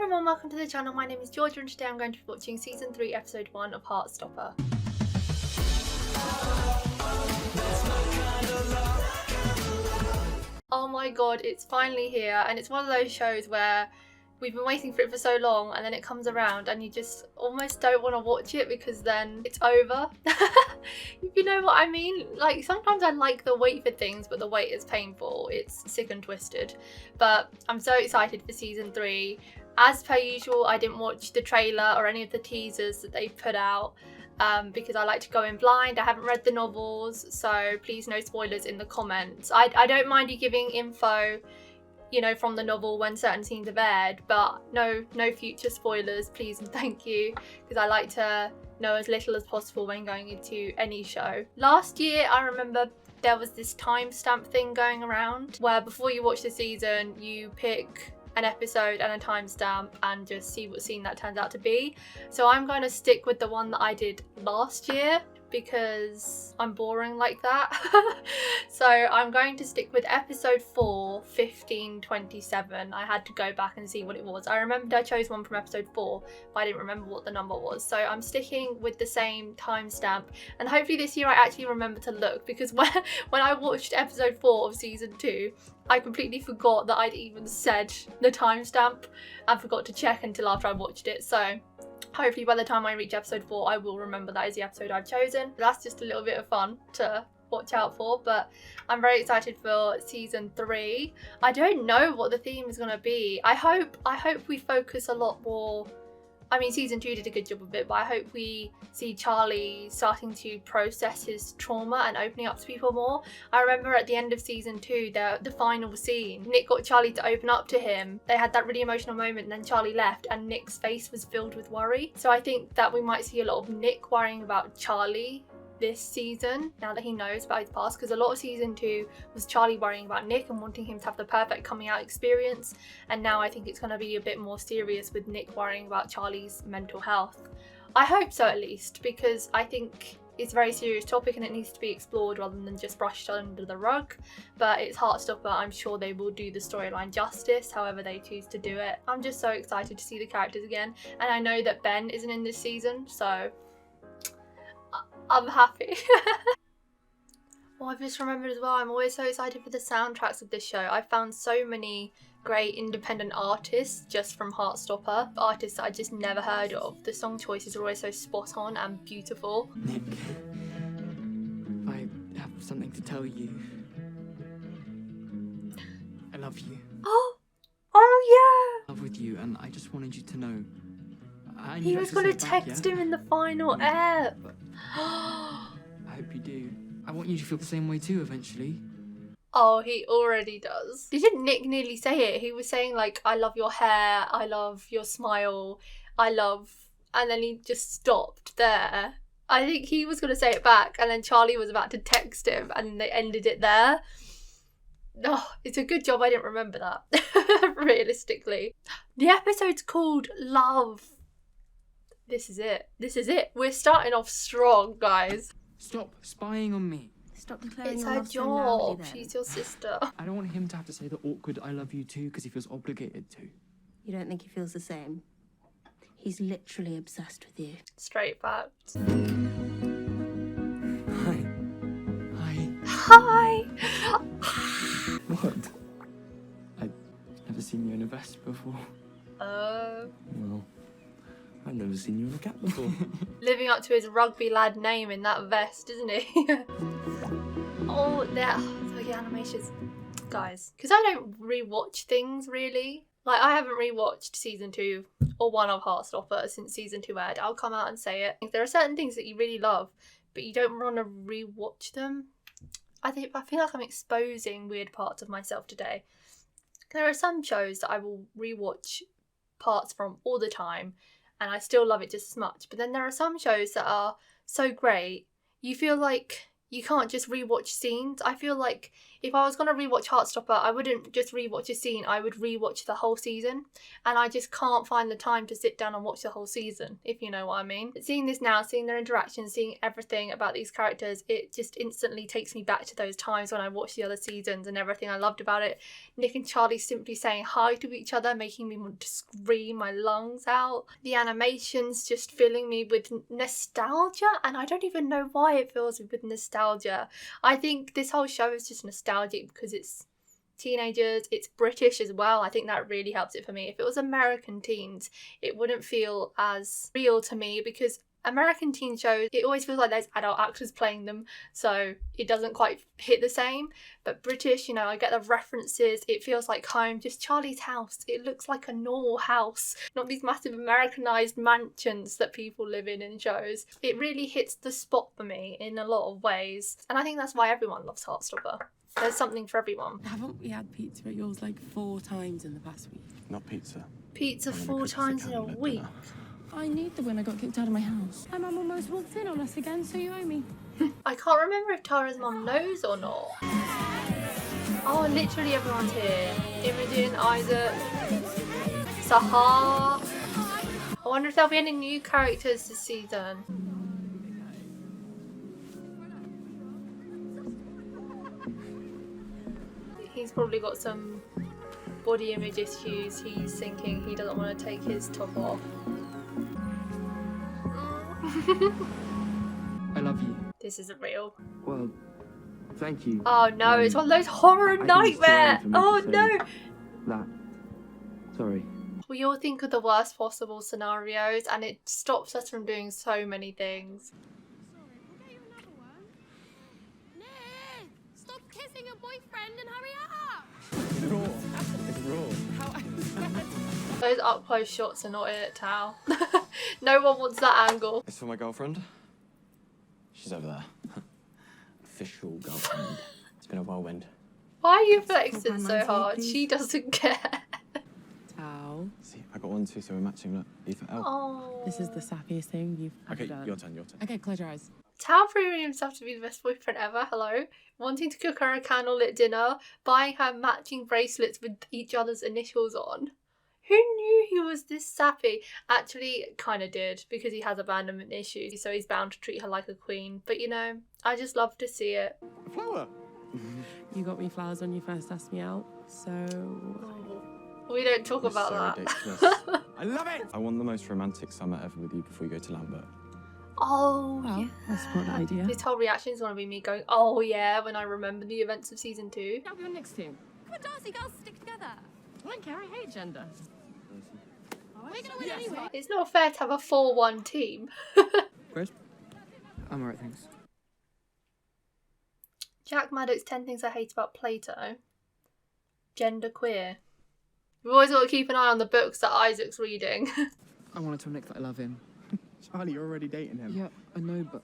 everyone, welcome to the channel. My name is Georgia and today I'm going to be watching Season 3 Episode 1 of Heartstopper. Oh my god, it's finally here, and it's one of those shows where we've been waiting for it for so long and then it comes around and you just almost don't want to watch it because then it's over. If you know what I mean. Like, sometimes I like the wait for things, but the wait is painful. It's sick and twisted. But I'm so excited for Season 3. As per usual, I didn't watch the trailer or any of the teasers that they put out because I like to go in blind. I haven't read the novels, so please no spoilers in the comments. I don't mind you giving info, you know, from the novel when certain scenes have aired, but no future spoilers, please and thank you, because I like to know as little as possible when going into any show. Last year, I remember there was this timestamp thing going around where before you watch the season, you pick an episode and a timestamp and just see what scene that turns out to be. So I'm going to stick with the one that I did last year because I'm boring like that. So I'm going to stick with episode 4, 1527. I had to go back and see what it was. I remembered I chose one from episode 4, but I didn't remember what the number was. So I'm sticking with the same timestamp, and hopefully this year I actually remember to look, because when I watched episode 4 of season 2, I completely forgot that I'd even said the timestamp and forgot to check until after I watched it. So hopefully by the time I reach episode 4, I will remember that is the episode I've chosen. That's just a little bit of fun to watch out for, but I'm very excited for season 3. I don't know what the theme is going to be. I hope we focus a lot more. I mean, season 2 did a good job of it, but I hope we see Charlie starting to process his trauma and opening up to people more. I remember at the end of season 2, the final scene, Nick got Charlie to open up to him. They had that really emotional moment, and then Charlie left and Nick's face was filled with worry. So I think that we might see a lot of Nick worrying about Charlie this season, now that he knows about his past, because a lot of season 2 was Charlie worrying about Nick and wanting him to have the perfect coming out experience, and now I think it's going to be a bit more serious with Nick worrying about Charlie's mental health. I hope so, at least, because I think it's a very serious topic and it needs to be explored rather than just brushed under the rug. But it's Heartstopper, I'm sure they will do the storyline justice however they choose to do it. I'm just so excited to see the characters again, and I know that Ben isn't in this season, so I'm happy. Well, I've just remembered as well, I'm always so excited for the soundtracks of this show. I found so many great independent artists just from Heartstopper, artists that I just never heard of. The song choices are always so spot on and beautiful. Nick, I have something to tell you. I love you. Oh yeah! I love with you, and I just wanted you to know. He was going to text him in the final ep. I hope you do. I want you to feel the same way too eventually. Oh, he already does. Didn't Nick nearly say it? He was saying like, I love your hair, I love your smile, and then he just stopped there. I think he was going to say it back, and then Charlie was about to text him, and they ended it there. Oh, it's a good job I didn't remember that, realistically. The episode's called Love. This is it. This is it. We're starting off strong, guys. Stop spying on me. Stop declaring It's your her love so loudly, job. then. She's your sister. I don't want him to have to say the awkward I love you too because he feels obligated to. You don't think he feels the same? He's literally obsessed with you. Straight facts. Hi. Hi. What? I've never seen you in a vest before. Well, I've never seen you in a cap before. Living up to his rugby lad name in that vest, isn't he? Oh, there. The animations. Guys, because I don't rewatch things really. Like, I haven't rewatched season 2 or 1 of Heartstopper since season 2 aired. I'll come out and say it. There are certain things that you really love, but you don't want to rewatch them. I feel like I'm exposing weird parts of myself today. There are some shows that I will rewatch parts from all the time, and I still love it just as much. But then there are some shows that are so great, you feel like you can't just rewatch scenes. I feel like If I was going to rewatch Heartstopper, I wouldn't just rewatch a scene, I would rewatch the whole season. And I just can't find the time to sit down and watch the whole season, if you know what I mean. But seeing this now, seeing their interactions, seeing everything about these characters, it just instantly takes me back to those times when I watched the other seasons and everything I loved about it. Nick and Charlie simply saying hi to each other, making me want to scream my lungs out. The animations just filling me with nostalgia, and I don't even know why it fills me with nostalgia. I think this whole show is just nostalgic because it's teenagers, it's British as well. I think that really helps it for me. If it was American teens, it wouldn't feel as real to me, because American teen shows, it always feels like there's adult actors playing them, so it doesn't quite hit the same. But British, you know, I get the references, it feels like home, just Charlie's house. It looks like a normal house, not these massive Americanized mansions that people live in shows. It really hits the spot for me in a lot of ways, and I think that's why everyone loves Heartstopper. There's something for everyone. Haven't we had pizza at yours like 4 times in the past week? Not pizza. Pizza 4 times in a week? I need the win. I got kicked out of my house. My mum almost walked in on us again, so you owe me. I can't remember if Tara's mum knows or not. Oh, literally everyone's here. Imogen, Isaac, Sahar. I wonder if there'll be any new characters this season. He's probably got some body image issues. He's thinking he doesn't want to take his top off. I love you. This isn't real. Well, thank you. Oh no, it's one of those horror nightmares. Oh no. That. Sorry. We all think of the worst possible scenarios, and it stops us from doing so many things. Sorry, we'll get you another one. Nick! Stop kissing your boyfriend and hurry up! It's raw. It's raw. How Those up close shots are not it, Tao. No one wants that angle. It's for my girlfriend. She's over there. Official girlfriend. It's been a whirlwind. Why are you flexing so hard? She doesn't care. Tao. See, I got 1, 2, so we're matching. Look, E for L. Oh. This is the sappiest thing you've ever Okay, done. your turn, your turn. Okay, close your eyes. Tao proving himself to be the best boyfriend ever. Hello. Wanting to cook her a candlelit dinner. Buying her matching bracelets with each other's initials on. Who knew he was this sappy? Actually, kind of did, because he has abandonment issues, so he's bound to treat her like a queen. But you know, I just love to see it. A flower. You got me flowers when you first asked me out, so... We don't talk It's about so that. ridiculous. I love it. I want the most romantic summer ever with you before you go to Lambert. Oh, Well, yeah. I support that idea. This whole reaction is going to be me going, oh yeah, when I remember the events of season 2. I'll be on next team. Come on, Darcy, girls, stick together. I don't care, I hate gender. We're gonna win anyway. It's not fair to have a 4-1 team. Chris? I'm alright, thanks. Jack Maddox, 10 Things I Hate About Plato. Gender queer. We've always got to keep an eye on the books that Isaac's reading. I want to tell Nick that I love him. Charlie, you're already dating him. Yeah, I know, but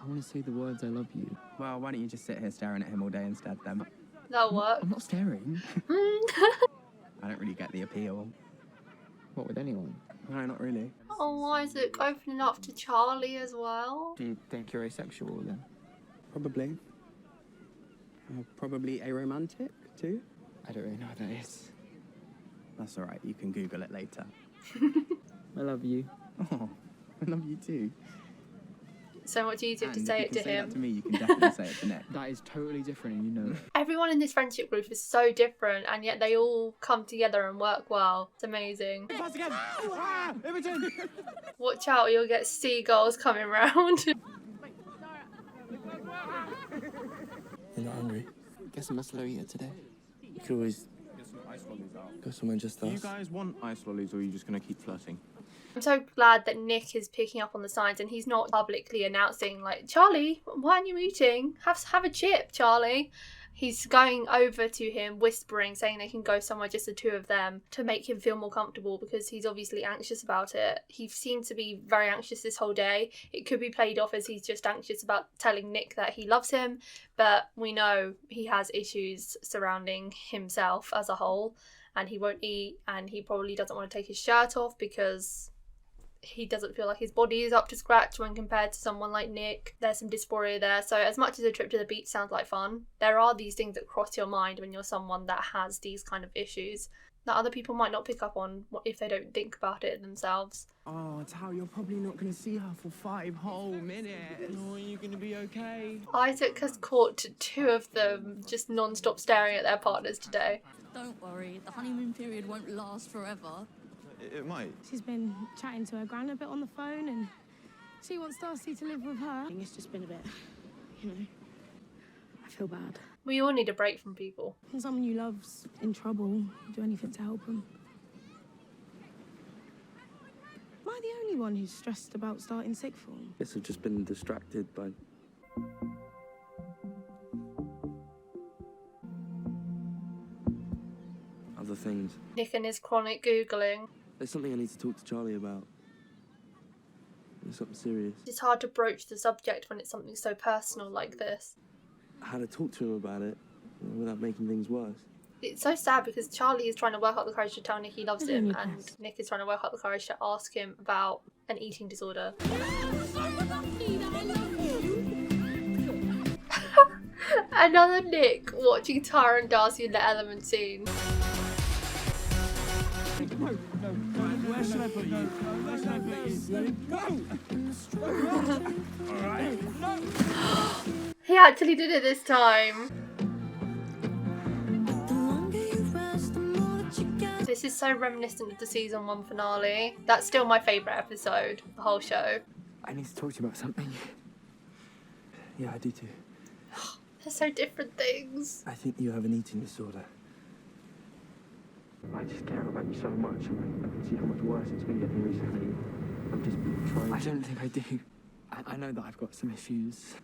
I want to say the words I love you. Well, why don't you just sit here staring at him all day instead then? That'll work. I'm not staring. I don't really get the appeal. What, with anyone? No, not really. Oh, Isaac opening up to Charlie as well. Do you think you're asexual then? Probably. Probably aromantic too. I don't really know what that is. That's alright, you can Google it later. I love you. Oh, I love you too. So much easier to And say if it you to can say him. that to me, you can definitely say it to Nick. That is totally different and you know it. Everyone in this friendship group is so different, and yet they all come together and work well. It's amazing. Pass again! Ah, Imogen! Watch out, you'll get seagulls coming round. You're not hungry? Guess I'm a slow eater today. You could always go somewhere just Do us. you guys want ice lollies or are you just going to keep flirting? I'm so glad that Nick is picking up on the signs and he's not publicly announcing, like, Charlie, why aren't you eating? Have a chip, Charlie. He's going over to him, whispering, saying they can go somewhere just the two of them to make him feel more comfortable because he's obviously anxious about it. He seemed to be very anxious this whole day. It could be played off as he's just anxious about telling Nick that he loves him, but we know he has issues surrounding himself as a whole, and he won't eat, and he probably doesn't want to take his shirt off because he doesn't feel like his body is up to scratch when compared to someone like Nick. There's some dysphoria there. So as much as a trip to the beach sounds like fun, there are these things that cross your mind when you're someone that has these kind of issues that other people might not pick up on if they don't think about it themselves. Oh, Tao, you're probably not going to see her for 5 whole minutes. Oh, are you going to be okay? Isaac has caught 2 of them just non-stop staring at their partners today. Don't worry, the honeymoon period won't last forever. It might. She's been chatting to her gran a bit on the phone and she wants Darcy to live with her. I think it's just been a bit, you know, I feel bad. We all need a break from people. When someone you love's in trouble, do anything to help them. Am I the only one who's stressed about starting sixth form? Guess I've just been distracted by... other things. Nick and his chronic Googling. There's something I need to talk to Charlie about. It's something serious. It's hard to broach the subject when it's something so personal like this. How to talk to him about it without making things worse. It's so sad because Charlie is trying to work up the courage to tell Nick he loves him, and Nick is trying to work up the courage to ask him about an eating disorder. Another Nick watching Tara and Darcy in the Element scene. Where should I put you? Where should I put you? Alright. He actually did it this time. This is so reminiscent of the season 1 finale. That's still my favourite episode of the whole show. I need to talk to you about something. Yeah, I do too. They're so different things. I think you have an eating disorder. I just care about you so much, and I can see how much worse it's been getting recently. I'm just trying. I don't think I do. I know that I've got some issues.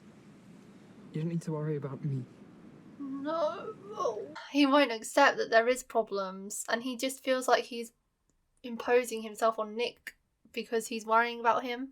You don't need to worry about me. No. He won't accept that there is problems, and he just feels like he's imposing himself on Nick because he's worrying about him.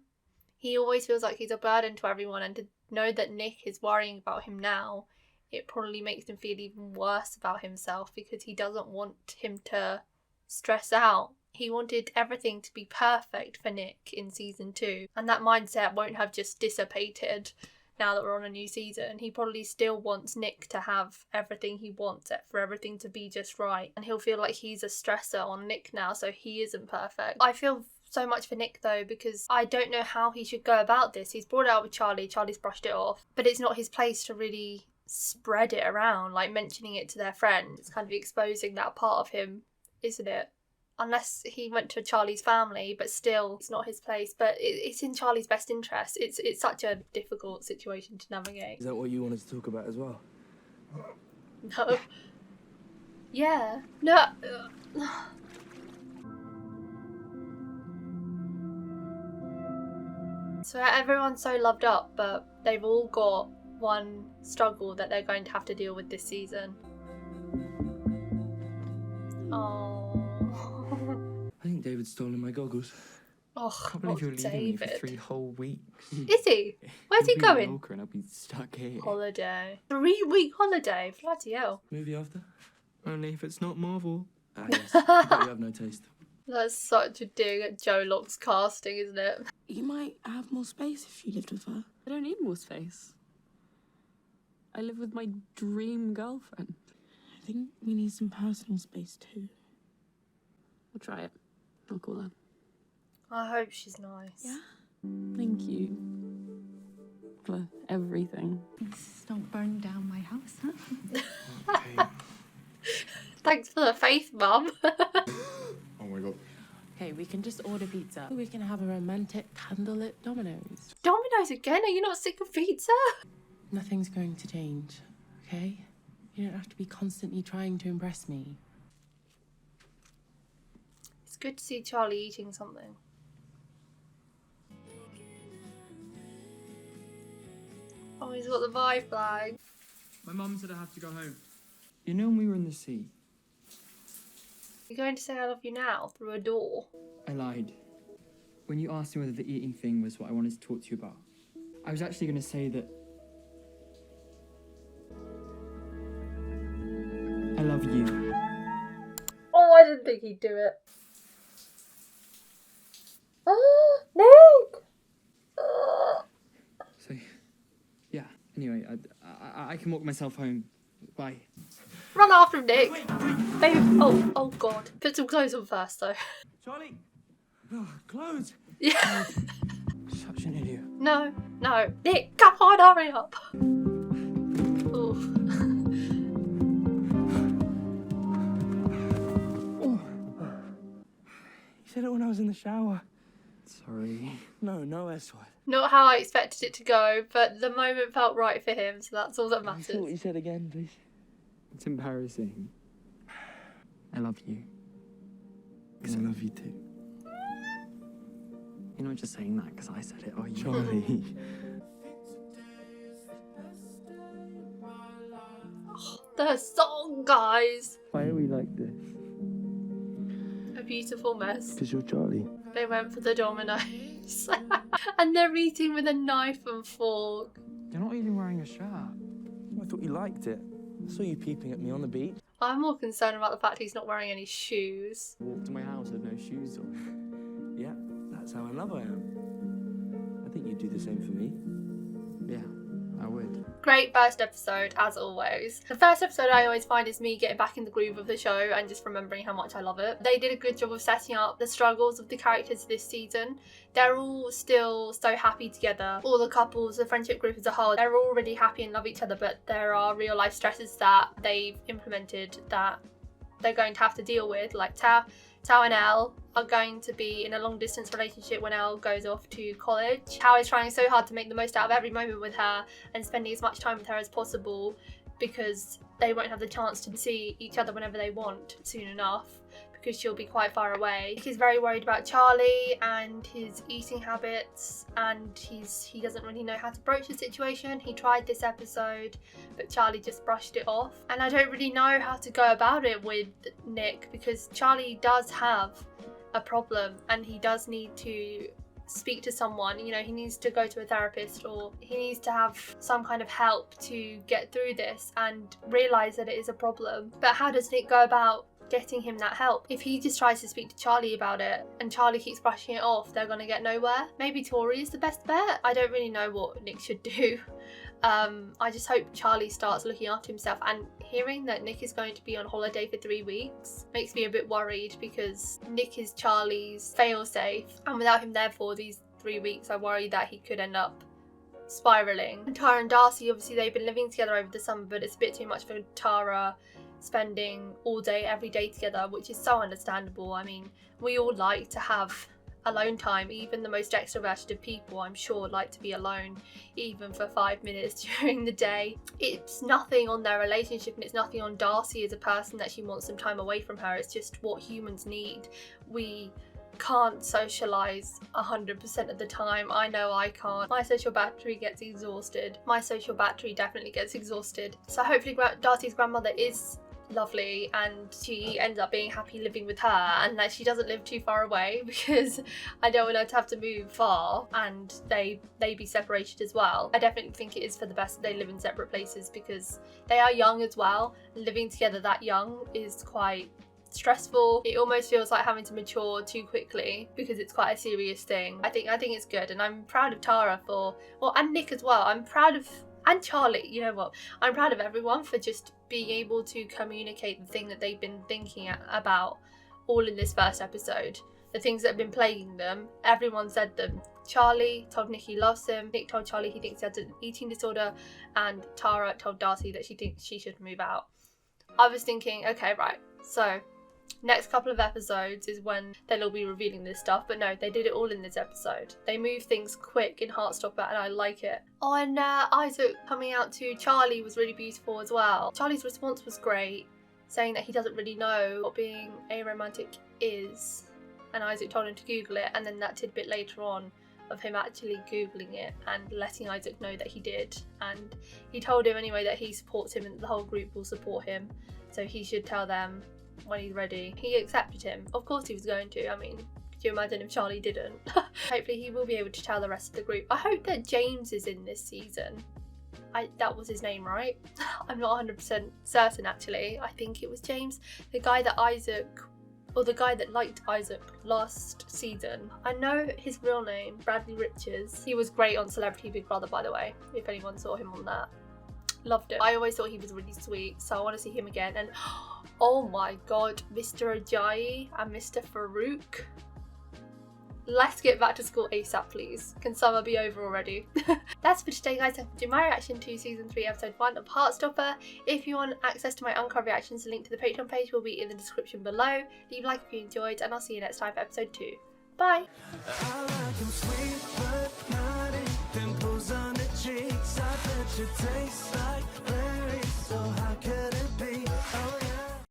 He always feels like he's a burden to everyone, and to know that Nick is worrying about him now, it probably makes him feel even worse about himself because he doesn't want him to stress out. He wanted everything to be perfect for Nick in season 2, and that mindset won't have just dissipated now that we're on a new season. He probably still wants Nick to have everything he wants, for everything to be just right, and he'll feel like he's a stressor on Nick now, so he isn't perfect. I feel so much for Nick though, because I don't know how he should go about this. He's brought it out with Charlie, Charlie's brushed it off, but it's not his place to really spread it around, like mentioning it to their friends. It's kind of exposing that part of him, isn't it? Unless he went to Charlie's family, but still, it's not his place. But it's in Charlie's best interest. It's such a difficult situation to navigate. Is that what you wanted to talk about as well? No. Yeah. No. So everyone's so loved up, but they've all got one struggle that they're going to have to deal with this season. Oh. I think David's stolen my goggles. Oh, I can't believe you're not leaving me for David. 3 whole weeks. Is he? Where's he You'll be in going? Walker and I'll be stuck here. Holiday. 3-week holiday. Bloody hell. Movie after? Only if it's not Marvel. Ah, yes. But you have no taste. That's such a dig at Joe Locke's casting, isn't it? You might have more space if you lived with her. I don't need more space. I live with my dream girlfriend. I think we need some personal space too. We'll try it. I'll call her. I hope she's nice. Yeah? Thank you for everything. Don't burn down my house, huh? Okay. Thanks for the faith, Mum. Oh my god. Okay, we can just order pizza. We can have a romantic candlelit Domino's. Domino's again? Are you not sick of pizza? Nothing's going to change, okay? You don't have to be constantly trying to impress me. It's good to see Charlie eating something. Oh, he's got the Vi flag. My mum said I have to go home. You know when we were in the sea? You're going to say I love you now through a door. I lied. When you asked me whether the eating thing was what I wanted to talk to you about, I was actually going to say that I love you. Oh, I didn't think he'd do it. Oh, Anyway, I can walk myself home. Bye. Run after him, Nick. Baby. Oh God. Put some clothes on first, though. Charlie! Oh, clothes! Yeah. Such an idiot. No. Nick, come on, hurry up. Ooh. You said it when I was in the shower. Sorry. No S word. Not how I expected it to go, but the moment felt right for him, so that's all that Say matters. what you said again, please. It's embarrassing. I love you. Because I love you too. You're not just saying that because I said it, are you? Charlie. The song, guys. Why are we like this? A beautiful mess. Because you're Charlie. They went for the Dominoes. And they're eating with a knife and fork. You're not even wearing a shirt. I thought you liked it. I saw you peeping at me on the beach. I'm more concerned about the fact he's not wearing any shoes. Walked to my house with no shoes on. Yeah, that's how in love I am. I think you'd do the same for me. Yeah, I would. Great first episode, as always. The first episode I always find is me getting back in the groove of the show and just remembering how much I love it. They did a good job of setting up the struggles of the characters this season. They're all still so happy together. All the couples, the friendship group as a whole, they're all really happy and love each other, but there are real life stresses that they've implemented that they're going to have to deal with. Like Tao and Elle are going to be in a long distance relationship when Elle goes off to college. Tao is trying so hard to make the most out of every moment with her and spending as much time with her as possible because they won't have the chance to see each other whenever they want soon enough because she'll be quite far away. He's very worried about Charlie and his eating habits, and he doesn't really know how to broach the situation. He tried this episode, but Charlie just brushed it off. And I don't really know how to go about it with Nick because Charlie does have a problem and he does need to speak to someone. You know, he needs to go to a therapist or he needs to have some kind of help to get through this and realise that it is a problem. But how does Nick go about getting him that help? If he just tries to speak to Charlie about it and Charlie keeps brushing it off, they're gonna get nowhere. Maybe Tori is the best bet. I don't really know what Nick should do. I just hope Charlie starts looking after himself, and hearing that Nick is going to be on holiday for 3 weeks makes me a bit worried because Nick is Charlie's fail-safe, and without him there for these 3 weeks I worry that he could end up spiralling. And Tara and Darcy, obviously they've been living together over the summer, but it's a bit too much for Tara spending all day every day together, which is so understandable. I mean, we all like to have alone time. Even the most extroverted of people, I'm sure, like to be alone even for 5 minutes during the day. It's nothing on their relationship and it's nothing on Darcy as a person that she wants some time away from her. It's just what humans need. We can't socialise 100% of the time. I know I can't. My social battery gets exhausted. My social battery definitely gets exhausted. So hopefully Darcy's grandmother is lovely and she ends up being happy living with her and that she doesn't live too far away, because I don't want her to have to move far and they be separated as well. I definitely think it is for the best that they live in separate places because they are young as well. Living together that young is quite stressful. It almost feels like having to mature too quickly because it's quite a serious thing. I think it's good, and I'm proud of Tara and Nick as well. I'm proud of, and Charlie, you know what, I'm proud of everyone for just being able to communicate the thing that they've been thinking about all in this first episode. The things that have been plaguing them, everyone said them. Charlie told Nick he loves him, Nick told Charlie he thinks he has an eating disorder, and Tara told Darcy that she thinks she should move out. I was thinking, okay, right, so next couple of episodes is when they'll all be revealing this stuff, but no, they did it all in this episode. They move things quick in Heartstopper and I like it. Oh, and Isaac coming out to Charlie was really beautiful as well. Charlie's response was great, saying that he doesn't really know what being aromantic is, and Isaac told him to Google it, and then that tidbit later on of him actually Googling it and letting Isaac know that he did, and he told him anyway that he supports him and the whole group will support him, so he should tell them when he's ready. He accepted him. Of course he was going to. I mean, could you imagine if Charlie didn't? Hopefully he will be able to tell the rest of the group. I hope that James is in this season. That was his name, right? I'm not 100% certain actually. I think it was James. The guy that Isaac or the guy that liked Isaac last season. I know his real name, Bradley Richards. He was great on Celebrity Big Brother, by the way, if anyone saw him on that. Loved it. I always thought he was really sweet, so I want to see him again. And oh my god, Mr. Ajayi and Mr. Farouk. Let's get back to school ASAP, please. Can summer be over already? That's for today, guys. I can do my reaction to season 3 episode 1 of Heartstopper. If you want access to my uncut reactions, the link to the Patreon page will be in the description below. Leave a like if you enjoyed, and I'll see you next time for episode 2. Bye. I like 'em sweet but naughty, dimples on the cheeks, I bet you taste